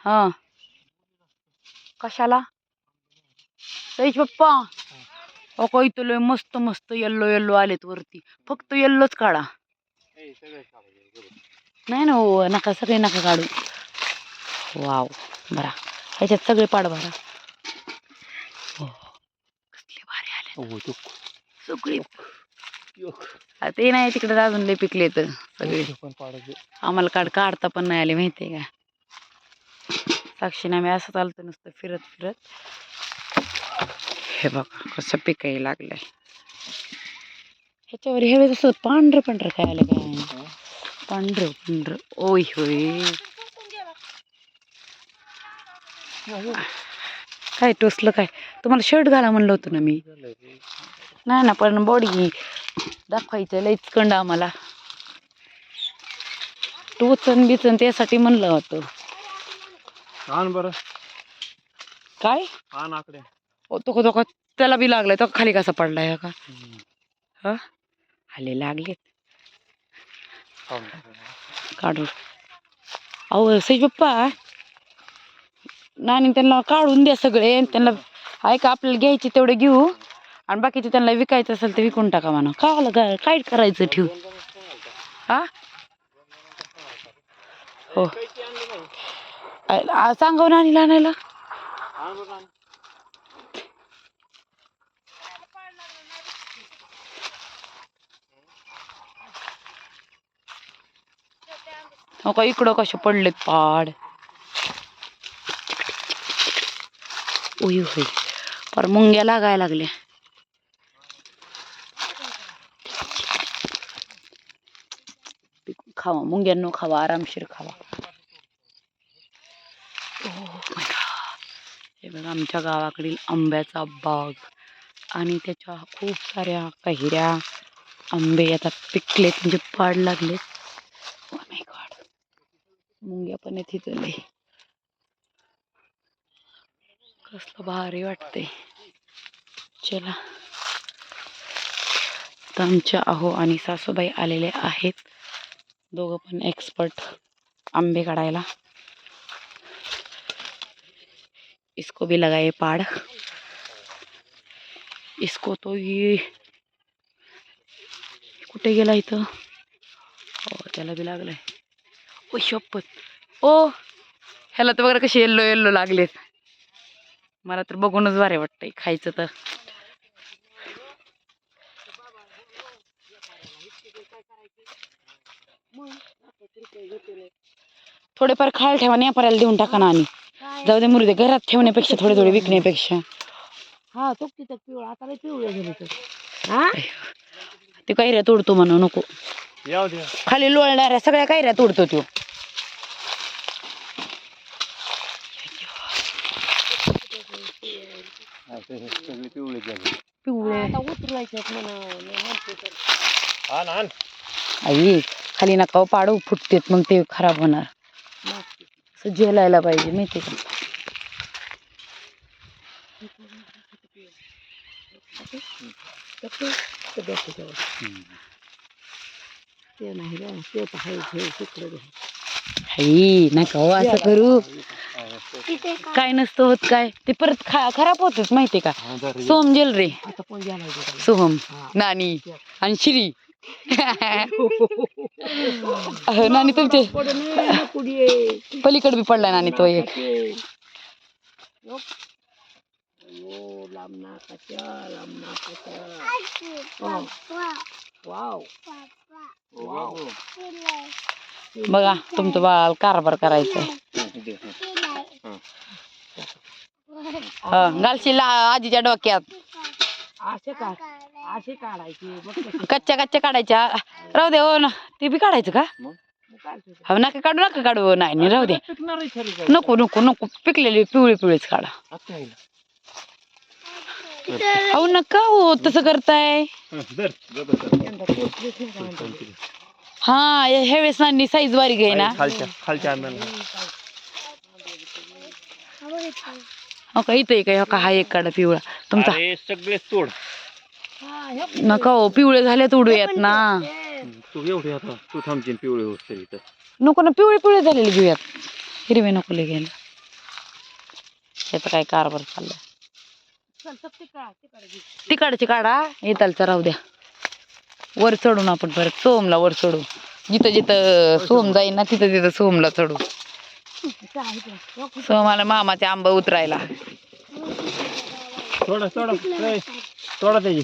हा कशाला सईश पप्पा अको इथं लय मस्त मस्त येल्लो येल्लो आलेत वरती फक्त येल्लोच काढा नाही ना हो नका सगळे नका काढू वाव बरा ह्याच्यात सगळे पाड भरा कसले भारी आले सगळे ते नाही तिकडे अजून लय पिकले तर सगळे आम्हाला काढता पण नाही आले माहितीये का साक्षीने आम्ही असं चालतो नुसतं फिरत फिरत हे बघा कसं पिकायला लागलंय ह्याच्यावर हे वेळेस असं पांढरं पांढरं काय आलं काय पांढरं पांढरं ओय होय काय टोचलं काय तुम्हाला शर्ट घाला म्हणलं होतं ना मी नाही ना पण बॉडी दाखवायचं लयच कंड आम्हाला टोचन बिचन त्यासाठी म्हणलं होतं आण बरं काय आण आकडे तो त्याला बी लागलाय तो खाली कसा पडलाय का हा खाली लागलेत काढू अहो सई पप्पा नानी त्यांना काढून द्या सगळे त्यांना ऐका आपल्याला घ्यायचे तेवढे घेऊ आणि बाकीचे त्यांना विकायचं असेल तर विकून टाका म्हणा काय करायचं ठेवू हा हो सांगाव नानीला आणायला हो का इकडं कसे पडलेत पाड उई होई पर मुंग्या लागायला लागल्या खावा मुंग्यांनो खावा आरामशीर खावा हे बघा आमच्या गावाकडील आंब्याचा बाग आणि त्याच्या खूप साऱ्या कैऱ्या आंबे आता पिकलेत म्हणजे पाड लागलेत ओ माय गॉड मुंग्या पण आहेत इथं लय कसलं भारी वाटतंय चला तर आमच्या अहो आणि सासूबाई आलेले आहेत दोघं पण एक्सपर्ट आंबे काढायला इसको भी लगाए पाड़ इसको तो ये कुठे गेला इथं त्याला बी लागलाय ओ शपथ ओ ह्याला तर बघा कसे येल्लो येल्लो लागलेत मला तर बघूनच भारी वाटतंय खायचं तर थोडेफार खायला ठेवा नेपाऱ्याला देऊन टाका ना आणि जाऊ दे मुर्दे घरात ठेवण्यापेक्षा थोडे थोडे विकण्यापेक्षा हा तो तिथं पिवळा आता पिवळे झाले ते कैऱ्या तोडतो म्हणून नको खाली लोळणाऱ्या सगळ्या कैऱ्या तोडतो तो पिवळे आई खाली नका पाडू फुटतेत मग ते खराब होणार असं झेलायला पाहिजे माहिती का नका हो असं करू काय नसतं होत काय ते परत खराब होतच माहितीये का सोहम जेल रे सोहम नानी आणि श्री नानी तुमचे पलीकडे बी पडलाय नानी तो एक बघा तुमचं बाळ कारभार करायचंय घालशील आजीच्या डोक्यात कच्च्या कच्च्या काढायच्या राहू दे हो ना ते बी काढायचं का हो नका काढू नाही राहू दे नको नको नको पिकलेली पिवळी पिवळीच काढा अहो नका हो तसं करताय हा ह्या वेळेस नानी साईज बारीक आहे ना खालच्या हो का इथे काय का हा एक काढा पिवळा तुमचा सगळे तोड नका हो पिवळे झाले तोडूयात ना तू एवढे आता तू थांबशील पिवळे होत नको ना पिवळे पिवळे झालेले घेऊयात हिरवे नको घ्यायला याचा काय कारभार चाललाय. तिकडची काढा येतालचा राहू द्या. वर चढून आपण परत सोमला वर चढू. जिथं जिथं सोम जाईन ना तिथं तिथं सोमला चढू. सोमाला मामाचे आंबा उतरायला. सोडा सोडा ए, सोडा त्याची